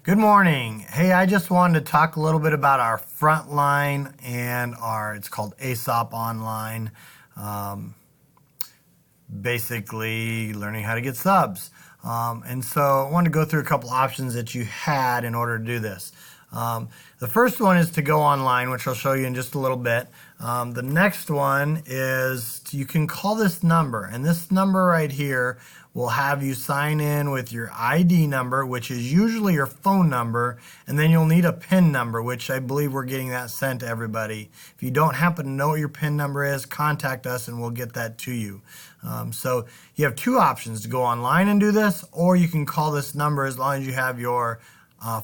Good morning. Hey, I just wanted to talk a little bit about our frontline and it's called ASOP Online. Basically learning how to get subs. And so I wanted to go through a couple options that you had in order to do this. The first one is to go online, which I'll show you in just a little bit. The next one is you can call this number, and this number right here will have you sign in with your ID number, which is usually your phone number, and then you'll need a PIN number, which I believe we're getting that sent to everybody. If you don't happen to know what your PIN number is, contact us and we'll get that to you. So you have two options: to go online and do this, or you can call this number as long as you have your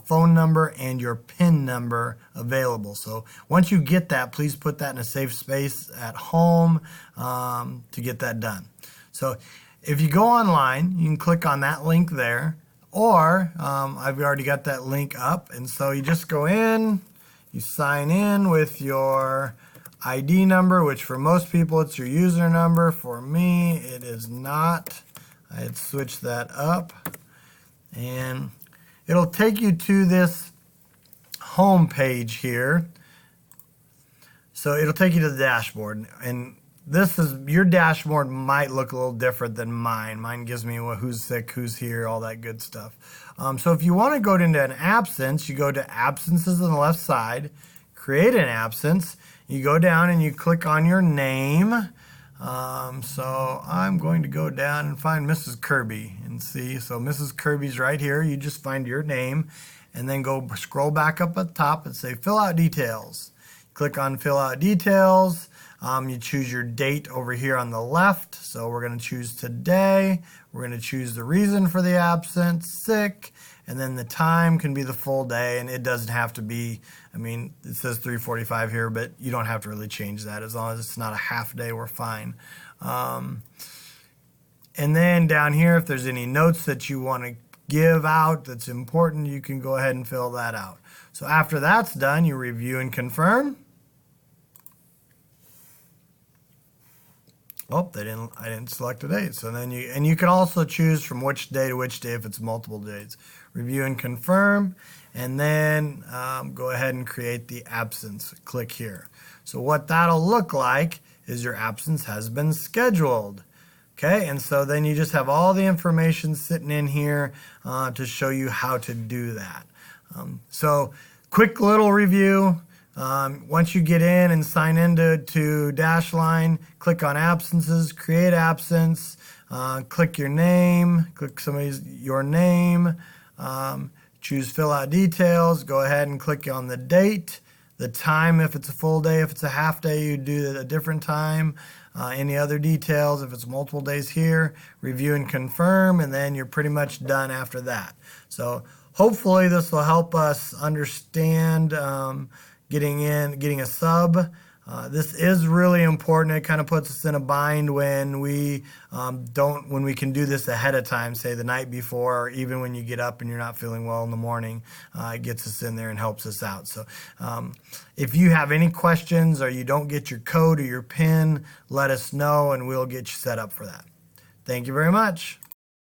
phone number and your PIN number available. So once you get that, please put that in a safe space at home to get that done. So if you go online, you can click on that link there, or I've already got that link up, and so you just go in, you sign in with your ID number, which for most people it's your user number. For me, it is not. I had switched that up, and it'll take you to this home page here. So it'll take you to the dashboard, and this is your dashboard might look a little different than mine. Mine gives me who's sick, who's here, all that good stuff. So if you want to go into an absence, you go to absences on the left side, create an absence. You go down and you click on your name. So I'm going to go down and find Mrs. Kirby and see. So Mrs. Kirby's right here. You just find your name and then go scroll back up at the top and say fill out details. Click on fill out details. You choose your date over here on the left. So we're going to choose today. We're going to choose the reason for the absence, sick, and then the time can be the full day, and it doesn't have to be, I mean, it says 3:45 here, but you don't have to really change that. As long as it's not a half day, we're fine. And then down here, if there's any notes that you want to give out that's important, you can go ahead and fill that out. So after that's done, you review and confirm. Oh, I didn't select a date. So then you can also choose from which day to which day if it's multiple days. Review and confirm, and then go ahead and create the absence. Click here. So what that'll look like is your absence has been scheduled. Okay, and so then you just have all the information sitting in here to show you how to do that. So quick little review. Once you get in and sign into Dashline, click on absences, create absence, click your name, click your name, choose fill out details, go ahead and click on the date, the time if it's a full day, if it's a half day you do it a different time, any other details if it's multiple days here, review and confirm, and then you're pretty much done after that. So hopefully this will help us understand getting a sub. This is really important. It kind of puts us in a bind when we can do this ahead of time, say the night before, or even when you get up and you're not feeling well in the morning. It gets us in there and helps us out. So if you have any questions or you don't get your code or your PIN, let us know and we'll get you set up for that. Thank you very much.